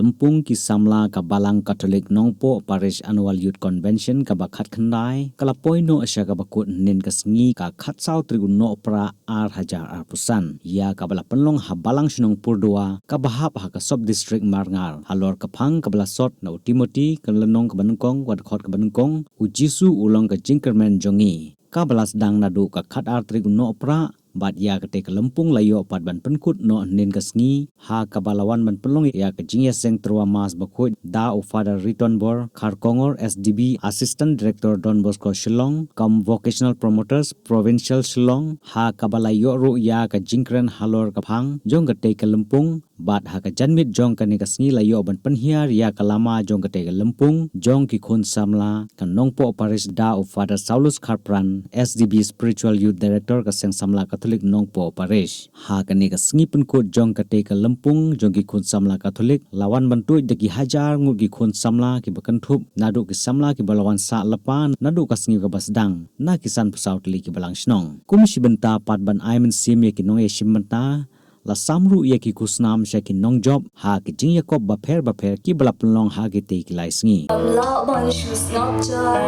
Lampung ki samla ka Balang Catholic Nongpo Parish Annual Youth Convention ka bakhat khandai kalapoi no asya ka bakut nin ka sngi ka khatsau trigun no pra ar hajar ar pusan ya ka bala penlong ha Balang Sunong Purdua ka bahap ha ka sub district Marngar halor ka phang ka bala sot na Timothy ka lenong ka banungkong wad khot ka banungkong ujisu ulong ka Jinkerman jongi ka balas dang nadu ka khat ar trigun no pra bat ya kate ke Lampung layo pat ban penkut no nin kasngi ha kabalawan ban pelong ya ke jingya seng terwa mas bakoi da o father return bor Kharkongor SDB assistant director Don Bosco Shillong kam vocational promoters provincial Shillong ha kabalayo ru ya ke jingkren halor kaphang jong kate ke Lampung bat ha ka janmit jong kani kasngi layo ban penhiar ya kalama jong kate ke Lampung jong ki khon samla kan nongpo parish da o father Saulus Kharpran SDB spiritual youth director ka seng samla Catholic Nongpo Parish ha kani ka sngi penkut jong kate ka Lampung jong ki khun samla Catholic lawan bantu de ki hajar ngu ki khun samla ki bakanthup nadu ki samla ki balawan sa lapan nadu ka sngi ka basdang na kisan pusau tli ki balang snong kum shibenta pat ban aimen sim ye ki nong ye shimenta la samru ye ki kusnam sha ki nong job ha ki jing yakob ba pher ki balap long ha ki te ki lai sngi la ban shu snap jar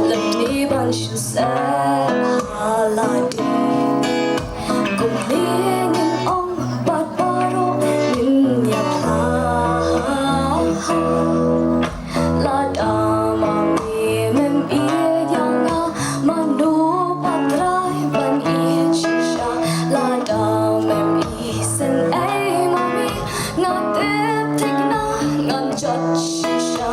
lamni ban shu sa haladi kumling ong bat baro nin ya ha la dama mi mem i yanga manu patrai ban i shisha la dama mi sen ai mami ngate tikna ngan chat shisha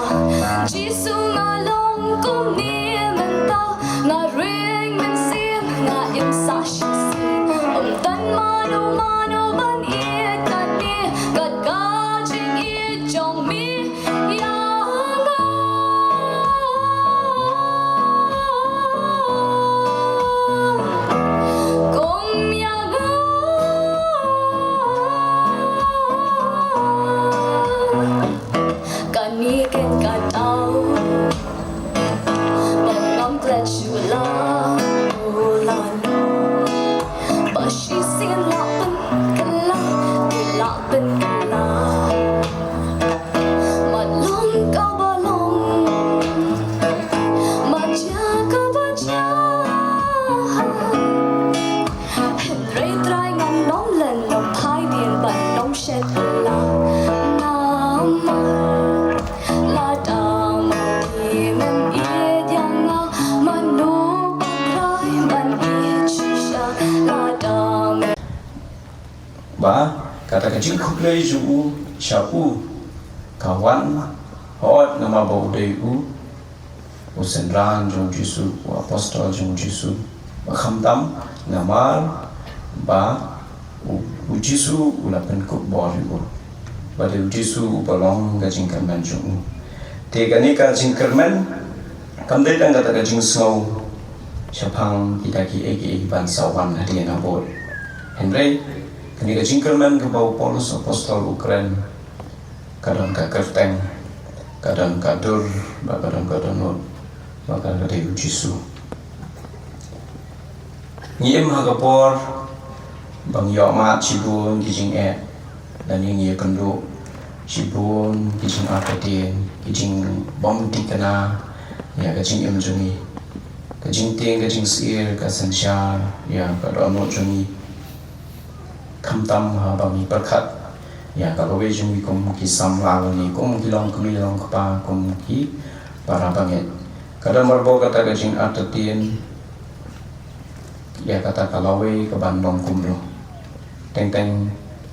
jisu ngalong kum ni menta nga ring men sim nga im sa shi tan mano ban i kan ni gat ga jing i jong mi yang kum yang kan ni ken ka tau but I'm glad you love but she's singing la pen kala malong ka balong maja ka baja Henry try ngam nong len nong thai dien ban nong shet la nama la dama di men i dianga manu patrai ban i chisha la dama ba kata kecil kuplay ju syapu kawan hot nama bau deu usenran jong jisu apostol jong jisu bakhamdam ngamal ba ujisu ulapen ko borigo ba de ujisu balong gajing kerman jong te gani ka jing kerman kamdai tang kata gajing snow syapang kita ki egi ban sawan hadiah nabot Henry kini ka jingkerman ke bau Paulus apostol Ukraine kadang ka kerteng kadang ka dur kadang ka donut kadang ka deyu jisu ngiem hagapor bang yomat cibun kijing dan yang ia kenduk cibun kijing akadien kijing bom tikana ya kijing emjungi kijing ting kijing sir kasensyar ya kadonot jungi kamtam ha bami berkat ya kalau wejung kum ki samla ni kum ki long kpa kum ki para banget kadang marbo kata gajing atatien ya kata kalau we ke bandong kumlo teng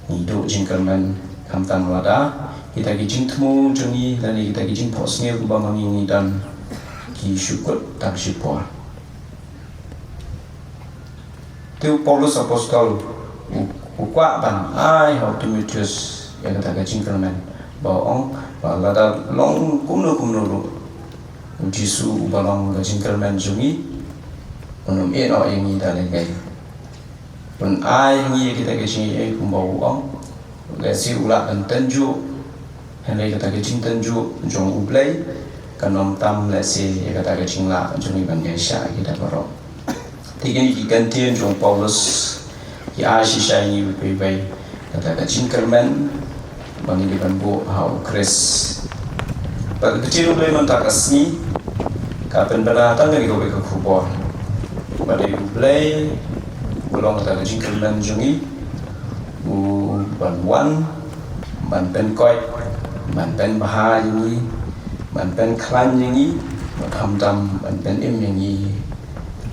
hidup jingkerman kamtam lada kita gijing temu jungi dan kita gijing posnya ku bamang ini dan ki syukur tak syukur tu Paulus apostol ukwa ban ai hau Timotheus yang kata gajing kerman baong balada long kumno lu jisu balong gajing kerman jungi unum eno ini dan gai pun ai ngi kita gajing kumbau ong lesi ulat dan tenju henai kata gajing tenju jong ublai kanom tam lesi kata gajing la jungi ban gaisha kita barok tiga ni gantian jong Paulus ki ashi shai ni bai kata ka jingkerman bang ini ban bo hau kres bag kecil boleh mentakas ni kapan bana tangga ni kau beka kubor badai boleh belum tak jingkal dan jungi ban wan ban pen koi ban pen bahar ini ban pen klan ini ban dam ban pen ini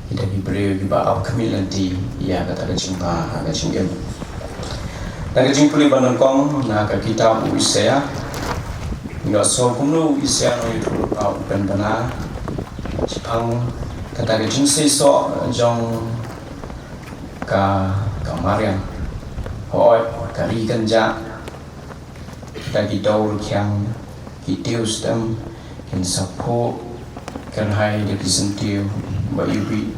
kita diberi juga up kemilanti ia kata kecimpa agak cingem nak kecimpuli banon kong nak kita usia nggak so kuno usia no itu up pen bana Jepang kata kecing so jong kamarian hoi kari ganja kita daur kyang kita ustam kin sapo kan hai de kisentiu ba yubi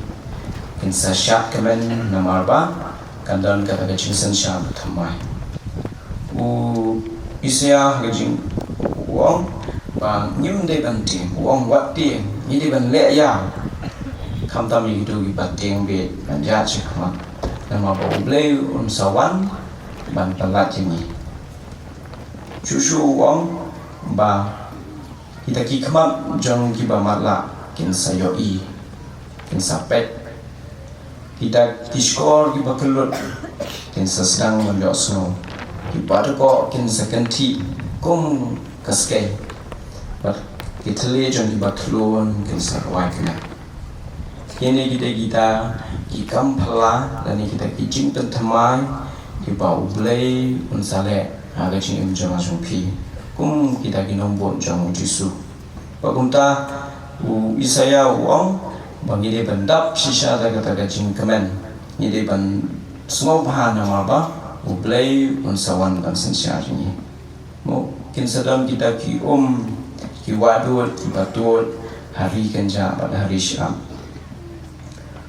kin sasyak kemen namarba kandan kata kecing sensya thamai isya kecing uang ba nyim de ban tim uang wat tim ni de ban le ya kam tam yi du gi ba ting be ban ja chi khma nama ba ble sawan ban palat ini Shushu uang ba kita ki khma jong ki ba matla kin sayoi kin sapet kita diskor ki ba kelut kin sedang menjok snow ki ba ko kin sekanti kum kaske ba kita le jong ki ba thlon kin sarwai kena ini kita ki kampala dan kita ki jingten thamai ki ba ublei unsale aga ching jong pi kum kita ki nombor jong jisu ba kumta isaya uang bagi dia bandap sisa da kata jing kemen ni dia ban semua bahan nama ba ublei unsawan ban sensia ini mo kin sedam kita ki ki wadut ki batut hari kenja pada hari syam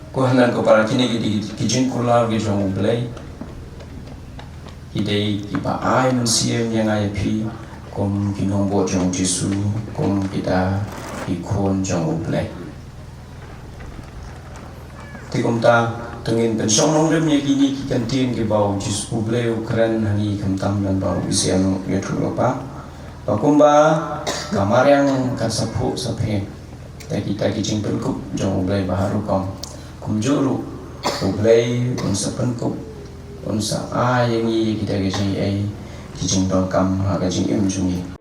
ko hanan ko para kini ki jing kula ki jong ublei idei ki ba ai mensiam yang ai pi kum ki nombor jong jisu kum kita ikon jong ublei tikum ta tengin pensong nong dem ye kini ki kantin ki bau jisu ublei ukran hani kamtam dan bau isian yetu lopa pakumba kamar yang kasapu saphe kita ki jing penkup jong ublei baharu kom kumjuru ublei unsa penkup unsa yang kita gaji ai kijing dongkam ha gaji imjungi